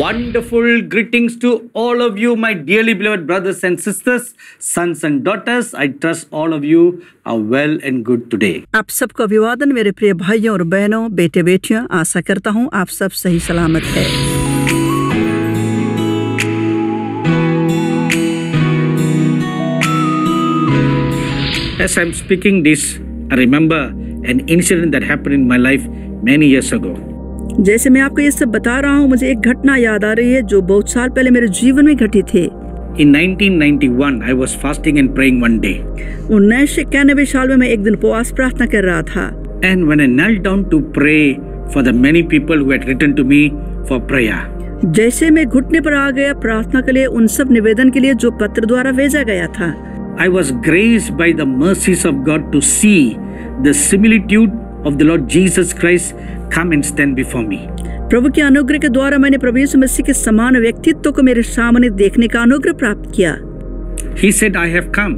Wonderful greetings to all of you, my dearly beloved brothers and sisters, sons and daughters. I trust all of you are well and good today. आप सबको अभिवादन मेरे प्रिय भाइयों और बहनों, बेटे बेटियां। आशा करता हूं आप सब सही सलामत है। As I'm speaking this, I remember an incident that happened in my life many years ago. जैसे मैं आपको ये सब बता रहा हूँ, मुझे एक घटना याद आ रही है जो बहुत साल पहले मेरे जीवन में घटी थी। In 1991, I was fasting and praying one day. 1991 साल में मैं एक दिन उपवास प्रार्थना कर रहा था। And when I knelt down to pray for the many people who had written to me for prayer, जैसे मैं घुटने पर आ गया प्रार्थना के लिए, उन सब निवेदन के लिए जो पत्र द्वारा भेजा गया था, I was graced by the mercies of God to see the similitude of the Lord Jesus Christ come and stand before me. प्रभु के अनुग्रह के द्वारा मैंने प्रभु यीशु मसीह के समान व्यक्तित्व को मेरे सामने देखने का अनुग्रह प्राप्त किया। He said, I have come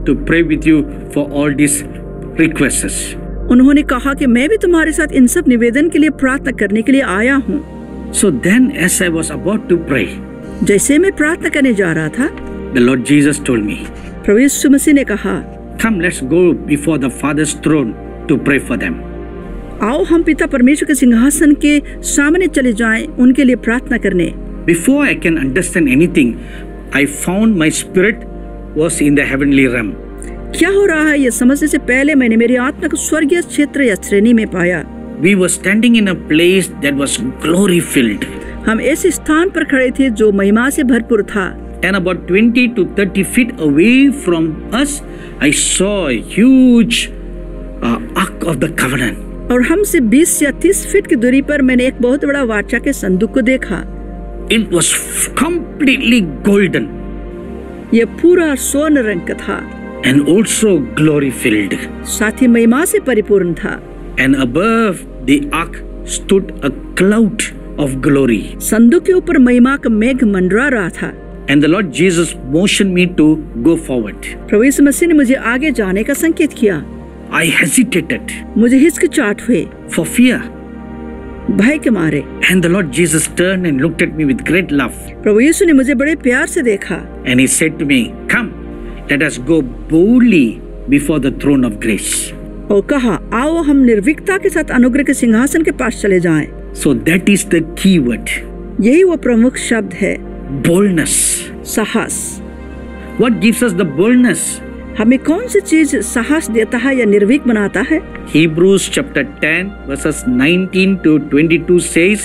to pray with you for all these requests. उन्होंने कहा कि मैं भी तुम्हारे साथ इन सब निवेदन के लिए प्रार्थना करने के लिए आया हूँ। So then, as I was about to pray, जैसे मैं प्रार्थना करने जा रहा था, the Lord Jesus told me, प्रभु यीशु मसीह ने कहा, come, let's go before the Father's throne to pray for them. आओ हम पिता परमेश्वर के सिंहासन के सामने चले जाएं उनके लिए प्रार्थना करने। Before I can understand anything, I found my spirit was in the heavenly realm. क्या हो रहा है ये समझने से पहले मैंने मेरी आत्मा को स्वर्गीय क्षेत्र या श्रेणी में पाया। We were standing in a place that was glory filled. हम ऐसे स्थान पर खड़े थे जो महिमा से भरपूर था। And about 20 to 30 feet away from us, I saw a huge ark of the covenant. और हमसे 20 या 30 फीट की दूरी पर मैंने एक बहुत बड़ा वाचा के संदूक को देखा। It was completely golden. ये पूरा स्वर्ण रंग का था। And also glory filled. साथ ही महिमा से परिपूर्ण था। And above the ark stood a cloud of glory. संदूक के ऊपर महिमा का मेघ मंडरा रहा था। And the Lord Jesus motioned me to go forward. प्रभु यीशु मसीह ने मुझे आगे जाने का संकेत किया। I hesitated. मुझे हिचकिचाहट हुई। For fear. भय के मारे। And the Lord Jesus turned and looked at me with great love. प्रभु यीशु ने मुझे बड़े प्यार से देखा। And he said to me, come, let us go boldly before the throne of grace. और कहा, आओ हम निर्भीकता के साथ अनुग्रह के सिंहासन के पास चले जाएं। So that is the key word. यही वो प्रमुख शब्द है। Boldness. साहस। What gives us the boldness? हमें कौन सी चीज साहस देता है या निर्भीक बनाता है? Hebrews chapter 10 verses 19 to 22 says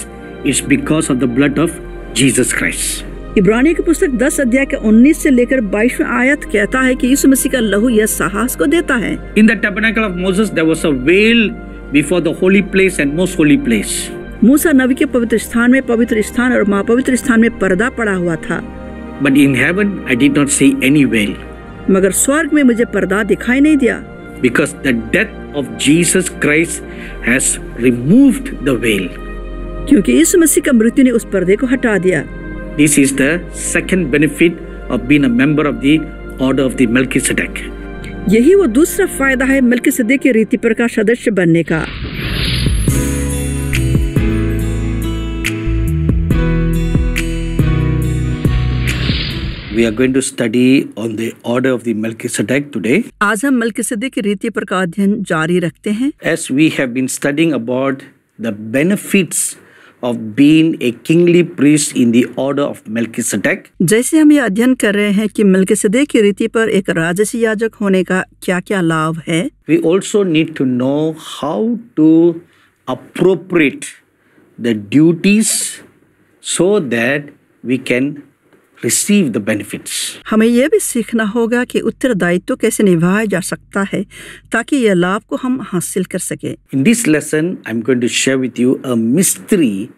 it's because of the blood of Jesus Christ. इब्रानियों की पुस्तक 10 अध्याय के 19 से लेकर 22वें आयत कहता है कि यीशु मसीह का लहू यह साहस को देता है। In the tabernacle of Moses there was a veil before the holy place and most holy place. मूसा नबी के पवित्र स्थान में पवित्र स्थान और महापवित्र स्थान में पर्दा पड़ा हुआ था। But in heaven I did not see any veil. मगर स्वर्ग में मुझे पर्दा दिखाई नहीं दिया। Because the death of Jesus Christ has removed the veil. क्योंकि यीशु मसीह का मृत्यु ने उस पर्दे को हटा दिया। This is the second benefit of being a member of the order of the Melchizedek. यही वो दूसरा फायदा है मल्कीसदेक के रीति पर का सदस्य बनने का। We are going to study on the order of the Melchizedek today. आज हम मल्कीसदेक की रीति पर का अध्ययन जारी रखते हैं। As we have been studying about the benefits of being a kingly priest in the order of Melchizedek. जैसे हम ये अध्ययन कर रहे हैं कि मल्कीसदेक की रीति पर एक राजसी याजक होने का क्या-क्या लाभ है। We also need to know how to appropriate the duties so that we can receive the benefits. हमें यह भी सीखना होगा कि उत्तरदायित्व कैसे निभाया जा सकता है ताकि यह लाभ को हम हासिल कर सके। In this lesson, I'm going to share with you a mystery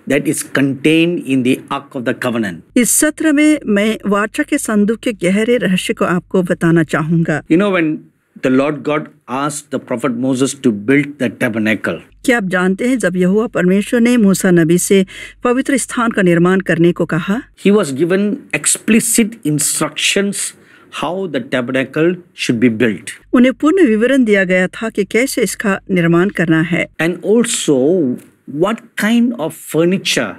that is contained in the Ark of the Covenant. इस सत्र में मैं वाचा के संदूक के गहरे रहस्य को आपको बताना चाहूँगा। You know, when the Lord God asked the prophet Moses to build the tabernacle. क्या आप जानते हैं जब यहोवा परमेश्वर ने मूसा नबी से पवित्र स्थान का निर्माण करने को कहा? He was given explicit instructions how the tabernacle should be built. उन्हें पूर्ण विवरण दिया गया था कि कैसे इसका निर्माण करना है। And also what kind of furniture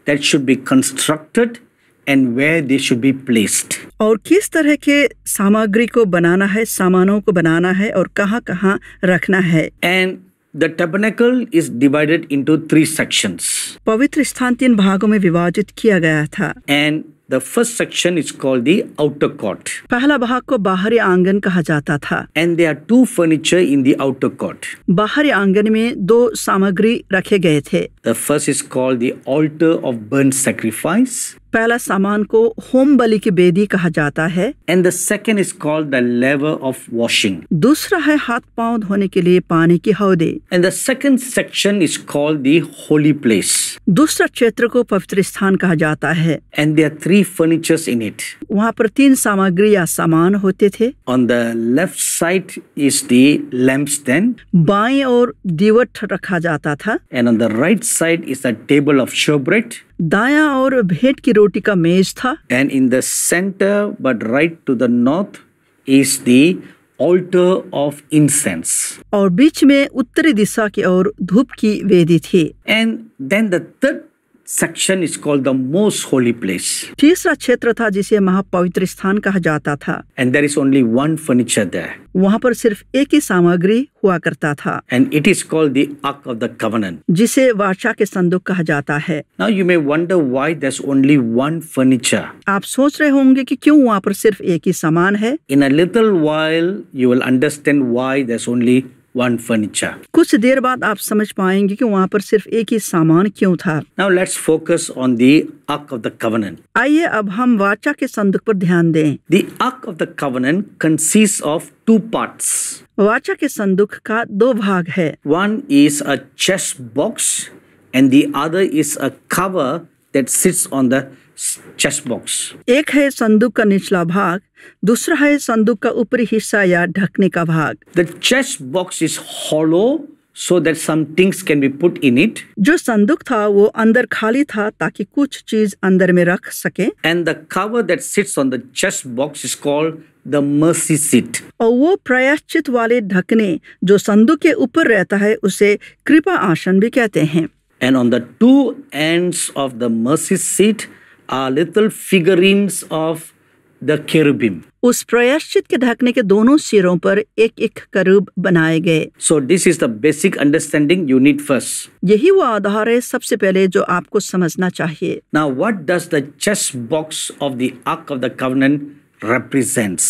that should be constructed and where they should be placed. और किस तरह के सामग्री को बनाना है, सामानों को बनाना है और कहाँ-कहाँ रखना है. And the tabernacle is divided into 3 sections. पवित्र स्थान 3 भागों में विभाजित किया गया था. And the first section is called the outer court. पहला भाग को बाहरी आंगन कहा जाता था. And there are 2 furniture in the outer court. बाहरी आंगन में 2 सामग्री रखे गए थे. The first is called the altar of burnt sacrifice. पहला सामान को होम बलि की वेदी कहा जाता है. And the second is called the laver of washing. दूसरा है हाथ पांव धोने के लिए पानी की हौदी. And the second section is called the holy place. दूसरा क्षेत्र को पवित्र स्थान कहा जाता है. And there are 3 furnitures in it. वहाँ पर 3 सामग्री या सामान होते थे. On the left side is the lampstand. बाएं ओर दीवट रखा जाता था. And on the right side is the table of showbread. दायां और भेंट की रोटी का मेज था. And in the center but right to the north is the altar of incense. और बीच में उत्तरी दिशा की ओर धूप की वेदी थी. And then the third section is called the most holy place. तीसरा क्षेत्र था जिसे महापवित्र स्थान कहा जाता था. And there is only 1 furniture there. वहाँ पर सिर्फ एक ही सामग्री हुआ करता था. And it is called the Ark of the Covenant. जिसे वाचा के संदूक कहा जाता है. Now you may wonder why there's only 1 furniture. आप सोच रहे होंगे कि क्यों वहाँ पर सिर्फ एक ही सामान है. In a little while you will understand why there's only 1 furniture. कुछ देर बाद आप समझ पाएंगे कि वहाँ पर सिर्फ एक ही सामान क्यों था. Now let's focus on the Ark of the Covenant. आइए अब हम वाचा के संदूक पर ध्यान दें. The Ark of the Covenant consists of 2 parts. वाचा के संदूक का 2 भाग है. One is a chest box and the other is a cover that sits on the chest box. एक है संदूक का निचला भाग, दूसरा है संदूक का ऊपरी हिस्सा या ढकने का भाग. The chest box is hollow so that some things can be put in it. जो संदूक था वो अंदर खाली था ताकि कुछ चीज अंदर में रख सके. And the cover that sits on the chest box is called the mercy seat. और वो प्रायश्चित वाले ढकने जो संदूक के ऊपर रहता है उसे कृपा आसन भी कहते हैं. And on the 2 ends of the mercy seat are little figurines of the cherubim. उस प्रायश्चित के ढकने के दोनों सिरों पर एक करूब बनाए गए. So this is the basic understanding you need first. यही वो आधार है सबसे पहले जो आपको समझना चाहिए. Now what does the chest box of the Ark of the Covenant represents?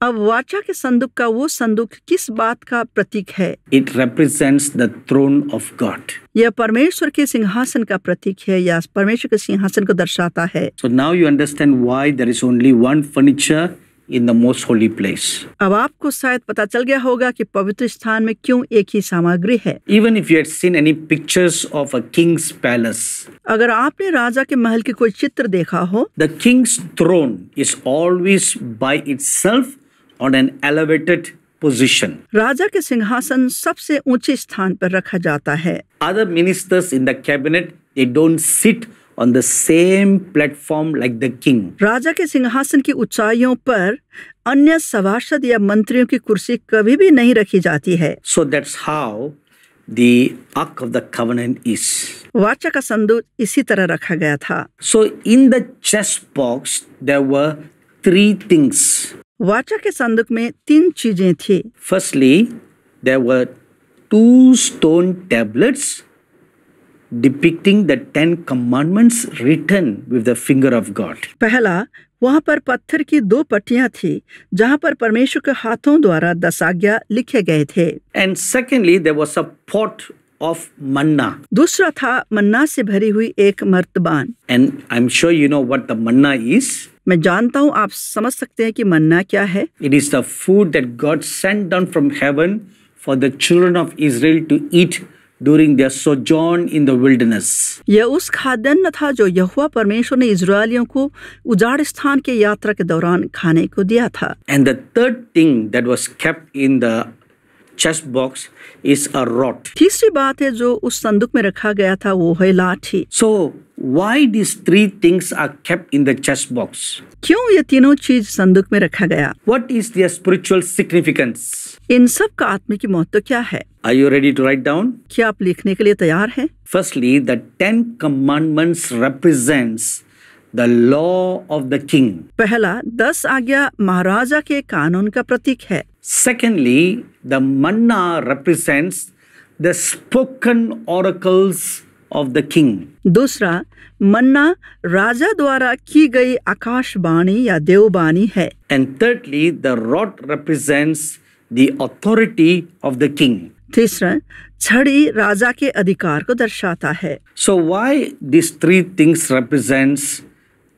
अब वाचा के संदूक का वो संदूक किस बात का प्रतीक है? It represents the throne of God. यह परमेश्वर के सिंहासन का प्रतीक है या परमेश्वर के सिंहासन को दर्शाता है. So now you understand why there is only 1 furniture in the most holy place. अब आपको शायद पता चल गया होगा कि पवित्र स्थान में क्यों एक ही सामग्री है. Even if you had seen any pictures of a king's palace, अगर आपने राजा के महल के कोई चित्र देखा हो, the king's throne is always by itself on an elevated position. राजा के सिंहासन सबसे ऊंचे स्थान पर रखा जाता है. Other ministers in the cabinet, they don't sit on the same platform like the king. राजा के सिंहासन की ऊंचाइयों पर अन्य सभासद या मंत्रियों की कुर्सी कभी भी नहीं रखी जाती है. So that's how the Ark of the Covenant is. वाचा का संदूक इसी तरह रखा गया था. So in the chest box there were 3 things. वाचा के संदूक में 3 चीजें थी. Firstly, there were 2 stone tablets depicting the 10 commandments written with the finger of God. पहला, वहाँ पर पत्थर की 2 पट्टियां थी जहाँ पर परमेश्वर के हाथों द्वारा 10 आज्ञा लिखे गए थे. And secondly, there was a pot of manna. दूसरा था मन्ना से भरी हुई एक मर्तबान. And I'm sure you know what the manna is. मैं जानता हूँ आप समझ सकते हैं कि मन्ना क्या है. It is the food that God sent down from heaven for the children of Israel to eat during their sojourn in the wilderness. यह उस खाद्यान्न था जो यहोवा परमेश्वर ने इजरायलियों को उजाड़ स्थान के यात्रा के दौरान खाने को दिया था. And the third thing that was kept in the chest box is a rod. तीसरी बात है जो उस संदूक में रखा गया था वो है लाठी. So why these 3 things are kept in the chest box? क्यों ये तीनों चीज संदूक में रखा गया? What is their spiritual significance? इन सब का आत्मिक महत्व क्या है? Are you ready to write down? क्या आप लिखने के लिए तैयार हैं? Firstly, the 10 commandments represents the law of the king. पहला 10 आज्ञा महाराजा के कानून का प्रतीक है। Secondly, the manna represents the spoken oracles of the king. दूसरा, मन्ना राजा द्वारा की गई आकाशवाणी या देववाणी है। And thirdly, the rod represents the authority of the king. तीसरा, छड़ी राजा के अधिकार को दर्शाता है। So why these three things represents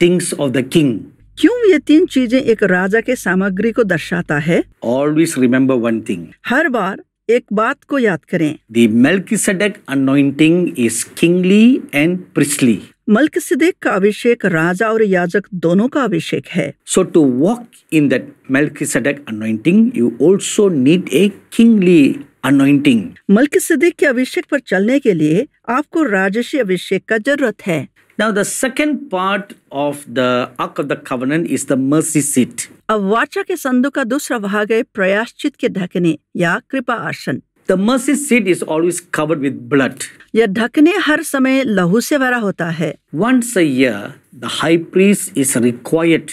things of the king? क्यों ये तीन चीजें एक राजा के सामग्री को दर्शाता है? Always remember one thing. हर बार एक बात को याद करें। The Melchizedek anointing is kingly and priestly. मल्किसिदेक का अभिषेक राजा और याजक दोनों का अभिषेक है। So to walk in that Melchizedek anointing, you also need a kingly anointing. मल्किसिदेक के अभिषेक पर चलने के लिए आपको राजसी अभिषेक का जरूरत है। Now the second part of the Ark of the Covenant is the mercy seat. अब वाचा के संदूक का दूसरा भाग है प्रायश्चित के ढकने या कृपा आसन। The mercy seat is always covered with blood. यह ढकने हर समय लहू से भरा होता है। Once a year, the high priest is required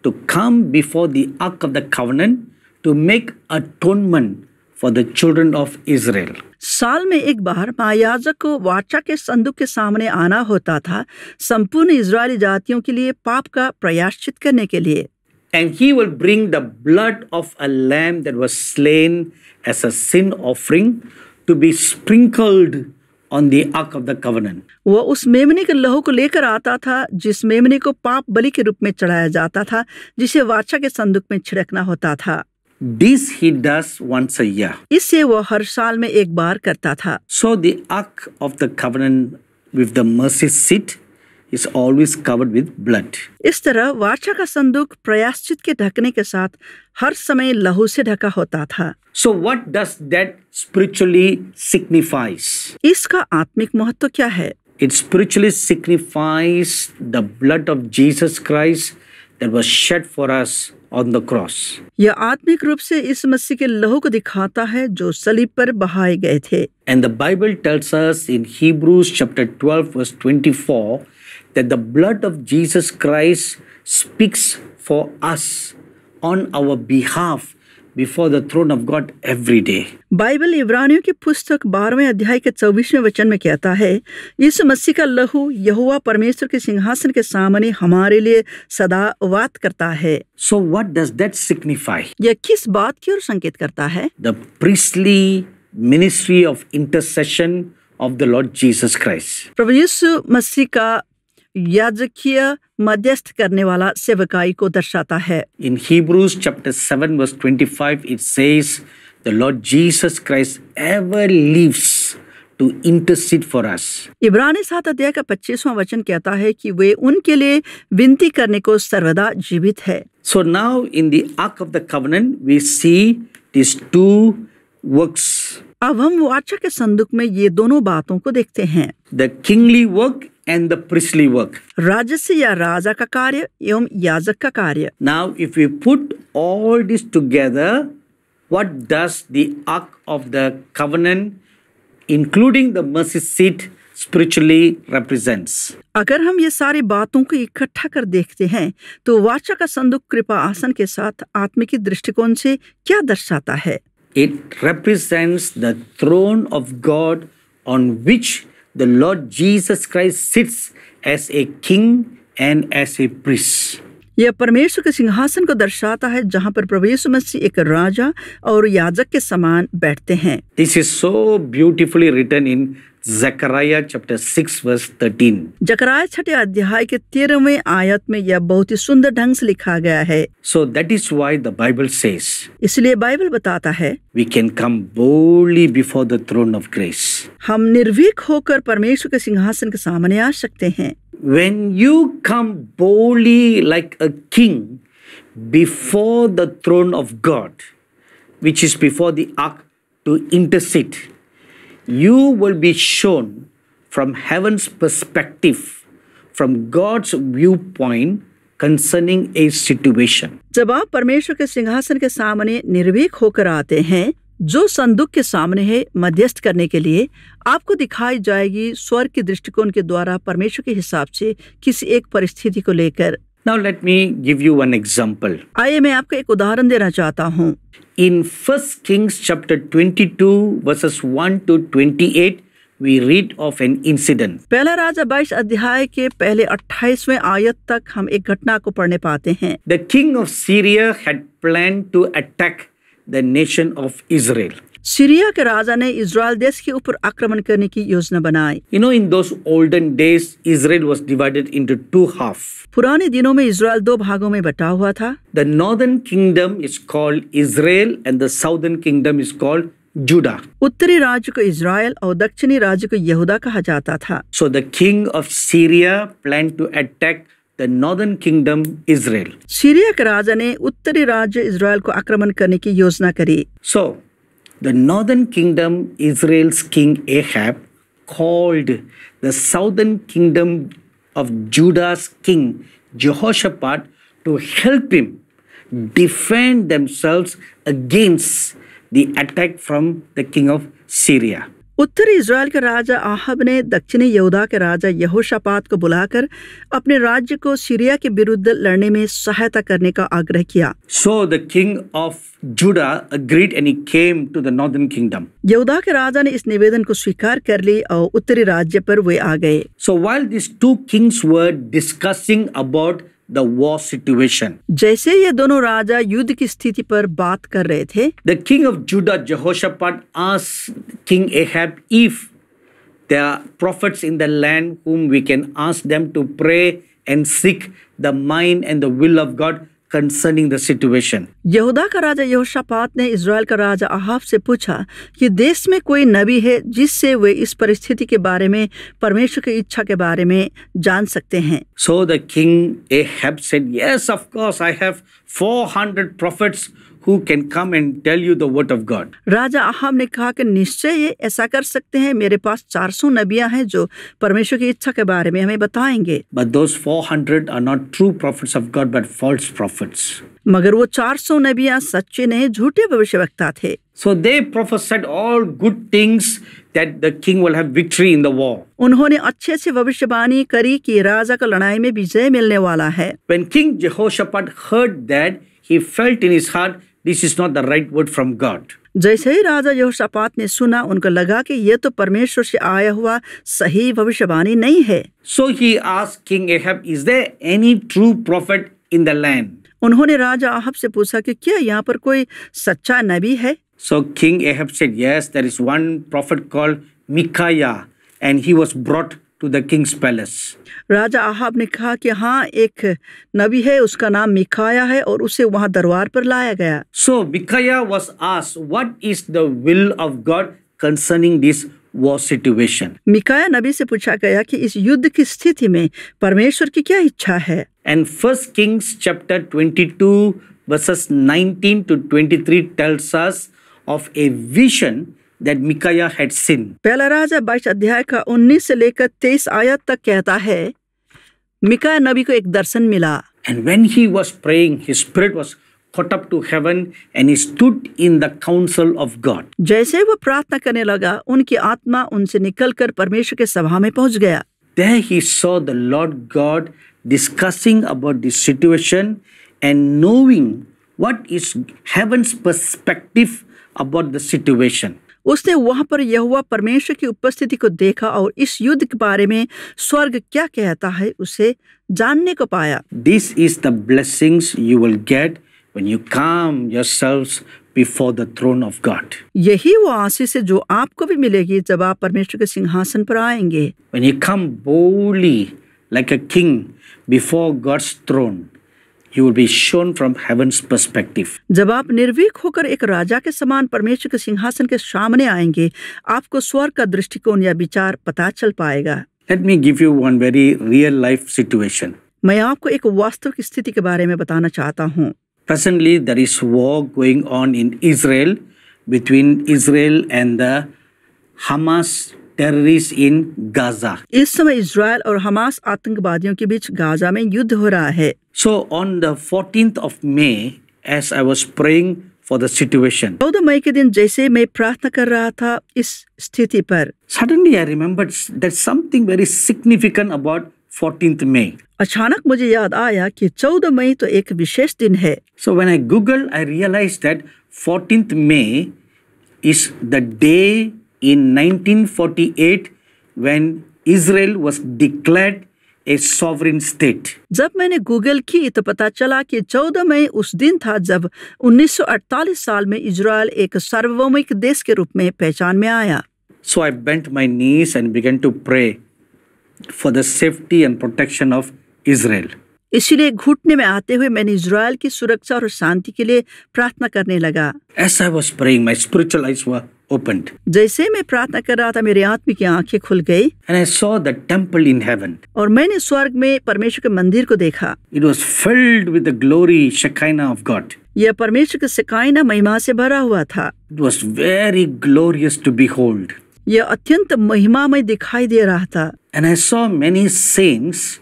to come before the Ark of the Covenant to make atonement for the children of Israel. साल में एक बार महायाजक को वाचा के संदूक के सामने आना होता था संपूर्ण इजरायली जातियों के लिए पाप का प्रायश्चित करने के लिए। And he will bring the blood of a lamb that was slain as a sin offering to be sprinkled on the Ark of the Covenant. वह उस मेमने के लहू को लेकर आता था जिस मेमने को पाप बलि के रूप में चढ़ाया जाता था, जिसे वाचा के संदूक में छिड़कना होता था। This he does once a year. इससे वह हर साल में एक बार करता था। So the Ark of the Covenant with the mercy seat is always covered with blood. इस तरह वाचा का संदूक प्रायश्चित के ढकने के साथ हर समय लहू से ढका होता था। So what does that spiritually signifies? इसका आत्मिक महत्व क्या है? It spiritually signifies the blood of Jesus Christ that was shed for us on the cross. यह आत्मिक रूप से इस मसीह के लहू को दिखाता है जो सलीब पर बहाए गए थे। And the Bible tells us in Hebrews chapter 12 verse 24 that the blood of Jesus Christ speaks for us on our behalf before the throne of God every day. Bible इब्रानियों की पुस्तक 12वें अध्याय के 24वें वचन में कहता है, इस मसीह का लहू यहोवा परमेश्वर के सिंहासन के सामने हमारे लिए सदा वाद करता है। So what does that signify? यह किस बात की ओर संकेत करता है? The priestly ministry of intercession of the Lord Jesus Christ. प्रभु यीशु मसीह का याजकीय मध्यस्थ करने वाला सेवकाई को दर्शाता है। In Hebrews chapter 7 verse 25 it says the Lord Jesus Christ ever lives to intercede for us. इब्रानी 7 अध्याय का 25वां वचन कहता है कि वे उनके लिए विनती करने को सर्वदा जीवित है। So now in the Ark of the Covenant we see these two works. अब हम वाचा के संदूक में ये दोनों बातों को देखते हैं। The kingly work and the priestly work. राजस्य या राजा का कार्य एवं याजक का कार्य। Now if we put all this together, what does the Ark of the Covenant including the mercy seat spiritually represents? अगर हम ये सारी बातों को इकट्ठा कर देखते हैं तो वाचा का संदूक कृपा आसन के साथ आत्मिक दृष्टिकोण से क्या दर्शाता है? It represents the throne of God on which the Lord Jesus Christ sits as a king and as a priest. यह परमेश्वर के सिंहासन को दर्शाता है जहां पर प्रभु यीशु मसीह एक राजा और याजक के समान बैठते हैं। This is so beautifully written in Zechariah chapter 6 verse 13. जकराया 6 अध्याय के 13वें आयत में यह बहुत ही सुंदर ढंग से लिखा गया है। So that is why the Bible says इसलिए बाइबल बताता है we can come boldly before the throne of grace. हम निर्भीक होकर परमेश्वर के सिंहासन के सामने आ सकते हैं। When you come boldly like a king before the throne of God, which is before the ark to intercede, you will be shown from heaven's perspective, from God's viewpoint concerning a situation. जब आप परमेश्वर के सिंहासन के सामने निर्भीक होकर आते हैं जो संदूक के सामने है मध्यस्थ करने के लिए आपको दिखाई जाएगी स्वर्ग के दृष्टिकोण के द्वारा परमेश्वर के हिसाब से किसी एक परिस्थिति को लेकर। Now let me give you one example. आइए मैं आपको एक उदाहरण देना चाहता हूँ। In 1 Kings chapter 22 verses 1 to 28, we read of an incident. पहला राजा 22 अध्याय के पहले 28वें आयत तक हम एक घटना को पढ़ने पाते हैं। The king of Syria had planned to attack the nation of Israel. Syria के राजा ने इज़राइल देश के ऊपर आक्रमण करने की योजना बनाई। You know, in those olden days, Israel was divided into two halves. पुराने दिनों में इज़राइल दो भागों में बटा हुआ था। The northern kingdom is called Israel and the southern kingdom is called Judah. उत्तरी राज्य को इज़राइल और दक्षिणी राज्य को यहूदा कहा जाता था। So the king of Syria planned to attack the northern kingdom Israel. Syria के राजा ने उत्तरी राज्य इज़राइल को आक्रमण करने की योजना करी। So the northern kingdom Israel's king Ahab called the southern kingdom of Judah's king Jehoshaphat to help him defend themselves against the attack from the king of Syria. उत्तरी इज़राइल के राजा आहब ने दक्षिणी यहूदा के राजा यहोशापात को बुलाकर अपने राज्य को सीरिया के विरुद्ध लड़ने में सहायता करने का आग्रह किया। So the king of Judah agreed and he came to the northern kingdom. यहूदा के राजा ने इस निवेदन को स्वीकार कर ली और उत्तरी राज्य पर वे आ गए। So while these two kings were discussing about the war situation, जैसे ये दोनों राजा युद्ध की स्थिति पर बात कर रहे थे, the king of Judah, Jehoshaphat, asked King Ahab if there are prophets in the land whom we can ask them to pray and seek the mind and the will of God concerning the situation. यहूदा का राजा यहोशापात ने Israel का राजा Ahab से पूछा कि देश में कोई नबी है जिससे वे इस परिस्थिति के बारे में परमेश्वर की इच्छा के बारे में जान सकते हैं। So the king Ahab said, yes, of course, I have 400 prophets who can come and tell you the word of God. Raja Ahab ने कहा कि निश्चय ये ऐसा कर सकते हैं, मेरे पास 400 नबियां हैं जो परमेश्वर की इच्छा के बारे में हमें बताएंगे। But those 400 are not true prophets of God, but false prophets. मगर वो 400 नबियां सच्चे नहीं झूठे भविष्यवक्ता थे। So they prophesied all good things that the king will have victory in the war. उन्होंने अच्छे से भविष्यवाणी करी कि राजा को लड़ाई में विजय मिलने वाला है। When King Jehoshaphat heard that, he felt in his heart, this is not the right word from God. जैसे ही राजा यहोशापात ने सुना, उनको लगा कि ये तो परमेश्वर से आया हुआ सही भविष्यवाणी नहीं है। So he asked King Ahab, is there any true prophet in the land? उन्होंने राजा आहब से पूछा कि क्या यहाँ पर कोई सच्चा नबी है? So King Ahab said, yes, there is one prophet called Micaiah, and he was brought to the king's palace. Raja Ahab ने कहा कि हाँ, एक नबी है, उसका नाम मिकाया है और उसे वहां दरबार पर लाया गया। So Micaiah was asked, what is the will of God concerning this war situation? मिकाया नबी से पूछा गया कि इस युद्ध की स्थिति में परमेश्वर की क्या इच्छा है। And 1 Kings chapter 22 verses 19 to 23 tells us of a vision that Micaiah had seen. पहला राजा 22 अध्याय का 19 से लेकर 23 आयत तक कहता है, मिकाया नबी को एक दर्शन मिला। And when he was praying, his spirit was caught up to heaven and he stood in the council of God. जैसे वो प्रार्थना करने लगा, उनकी आत्मा उनसे निकलकर परमेश्वर के सभा में पहुंच गया। There he saw the Lord God discussing about the situation and knowing what is heaven's perspective about the situation. उसने वहां पर यहोवा परमेश्वर की उपस्थिति को देखा और इस युद्ध के बारे में स्वर्ग क्या कहता है उसे जानने को पाया। This is the blessings you will get when you calm yourselves before the throne of God. यही वो आशीष है जो आपको भी मिलेगी जब आप परमेश्वर के सिंहासन पर आएंगे। When you come boldly like a king before God's throne, you will be shown from heaven's perspective. जब आप निर्भीक होकर एक राजा के समान परमेश्वर के सिंहासन के सामने आएंगे, आपको स्वर्ग का दृष्टिकोण या विचार पता चल पाएगा। Let me give you one very real life situation. मैं आपको एक वास्तविक स्थिति के बारे में बताना चाहता हूँ। Presently, there is war going on in Israel between Israel and the Hamas terrorists in Gaza. इस समय इज़राइल और हमास आतंकवादियों के बीच गाजा में युद्ध हो रहा है। So on the 14th of May, as I was praying for the situation. 14 मई के दिन जैसे मैं प्रार्थना कर रहा था इस स्थिति पर, Suddenly I remembered there's something very significant about 14th May. अचानक मुझे याद आया कि 14 मई तो एक विशेष दिन है। So when I Googled, I realized that 14th May is the day in 1948 when Israel was declared a sovereign state. जब मैंने गूगल की तो पता चला कि 14 मई उस दिन था जब 1948 साल में इजराइल एक सार्वभौमिक देश के रूप में पहचान में आया। So I bent my knees and began to pray for the safety and protection of Israel. इसलिए घुटने में आते हुए मैंने इजराइल की सुरक्षा और शांति के लिए प्रार्थना करने लगा। As I was praying, my spiritual eyes were opened. जैसे मैं प्रार्थना कर रहा था मेरी आत्मिक आंखें खुल गई And I saw the temple in heaven. और मैंने स्वर्ग में परमेश्वर के मंदिर को देखा। It was filled with the glory, Shekinah of God. यह परमेश्वर के शेकाइना महिमा से भरा हुआ था। It was very glorious to behold. यह अत्यंत महिमामय दिखाई दे रहा था। And I saw many saints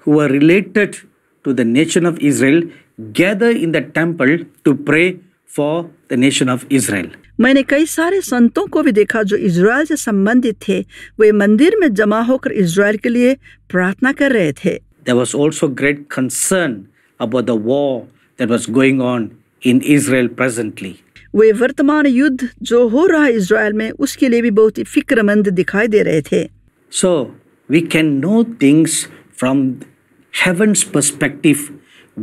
who were related to the nation of Israel gather in the temple to pray for the nation of Israel. मैंने कई सारे संतों को भी देखा जो इजराइल से संबंधित थे, वे मंदिर में जमा होकर इजराइल के लिए प्रार्थना कर रहे थे। There was also great concern about the war that was going on in Israel presently. वे वर्तमान युद्ध जो हो रहा है इजराइल में उसके लिए भी बहुत ही फिक्रमंद दिखाई दे रहे थे। So we can know things from heaven's perspective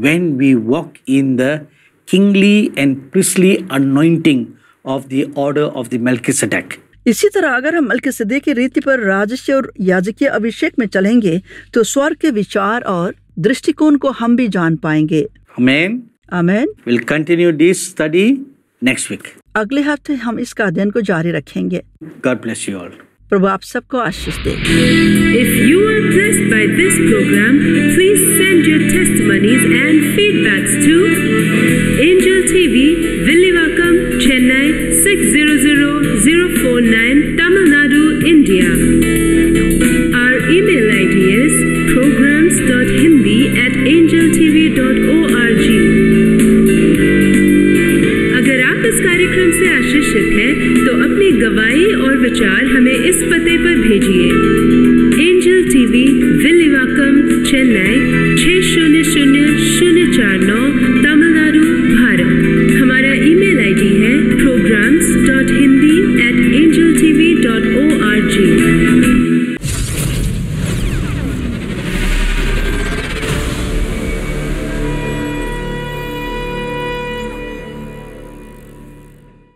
when we walk in the kingly and priestly anointing of the order of the Melchizedek. इसी तरह अगर हम मल्कीसेदेक की रीति पर राजस्व और याजकीय अभिषेक में चलेंगे तो स्वर्ग के विचार और दृष्टिकोण को हम भी जान पाएंगे। Amen. आमीन। We'll continue this study next week. अगले हफ्ते हम इसका अध्ययन को जारी रखेंगे। God bless you all. प्रभु आप सबको आशीष दे। If you are blessed by this program, please send your testimonies and feedbacks to Angel TV, Villivakkam, Chennai 600049, Tamil Nadu, India. Our email ID is programs.hindi@angeltv.org. अगर आप इस कार्यक्रम से आशीषित हैं तो अपनी गवाही और विचार हमें इस पते पर भेजिए।